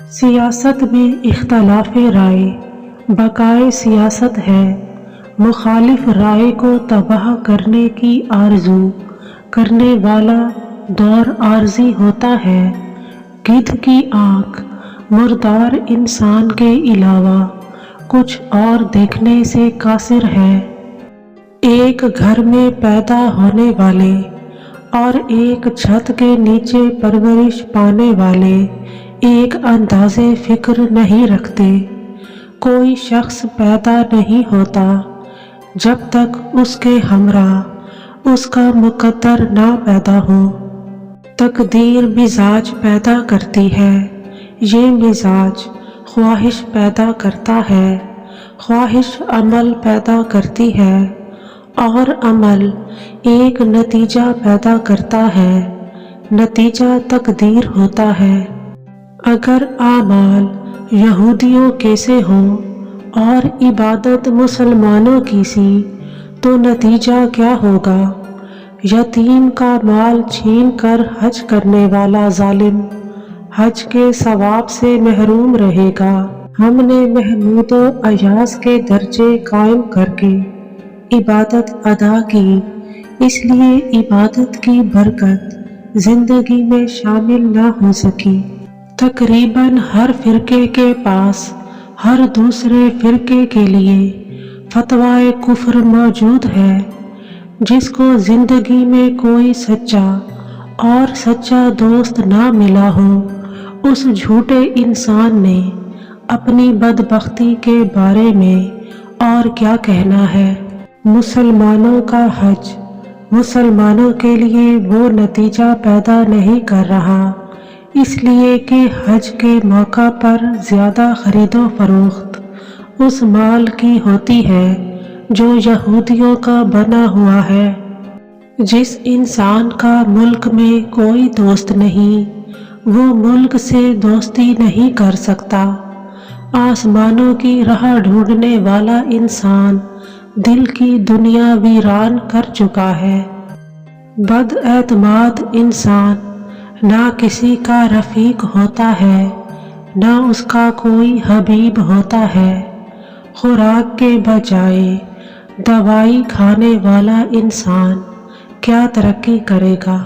سیاست میں اختلاف رائے بقائے سیاست ہے، مخالف رائے کو تباہ کرنے کی آرزو کرنے والا دور عارضی ہوتا ہے۔ گدھ کی آنکھ مردار انسان کے علاوہ کچھ اور دیکھنے سے قاصر ہے۔ ایک گھر میں پیدا ہونے والے اور ایک چھت کے نیچے پرورش پانے والے ایک اندازے فکر نہیں رکھتے۔ کوئی شخص پیدا نہیں ہوتا جب تک اس کے ہمراہ اس کا مقدر نہ پیدا ہو۔ تقدیر مزاج پیدا کرتی ہے، یہ مزاج خواہش پیدا کرتا ہے، خواہش عمل پیدا کرتی ہے اور عمل ایک نتیجہ پیدا کرتا ہے، نتیجہ تقدیر ہوتا ہے۔ اگر اعمال یہودیوں کے سے ہوں اور عبادت مسلمانوں کی سی تو نتیجہ کیا ہوگا؟ یتیم کا مال چھین کر حج کرنے والا ظالم حج کے ثواب سے محروم رہے گا۔ ہم نے محمود و ایاز کے درجے قائم کر کے عبادت ادا کی، اس لیے عبادت کی برکت زندگی میں شامل نہ ہو سکی۔ تقریباً ہر فرقے کے پاس ہر دوسرے فرقے کے لیے فتویٰ کفر موجود ہے۔ جس کو زندگی میں کوئی سچا اور سچا دوست نہ ملا ہو، اس جھوٹے انسان نے اپنی بدبختی کے بارے میں اور کیا کہنا ہے۔ مسلمانوں کا حج مسلمانوں کے لیے وہ نتیجہ پیدا نہیں کر رہا، اس لیے کہ حج کے موقع پر زیادہ خرید و فروخت اس مال کی ہوتی ہے جو یہودیوں کا بنا ہوا ہے۔ جس انسان کا ملک میں کوئی دوست نہیں، وہ ملک سے دوستی نہیں کر سکتا۔ آسمانوں کی راہ ڈھونڈنے والا انسان دل کی دنیا ویران کر چکا ہے۔ بد اعتماد انسان نہ کسی کا رفیق ہوتا ہے، نہ اس کا کوئی حبیب ہوتا ہے۔ خوراک کے بجائے دوائی کھانے والا انسان کیا ترقی کرے گا؟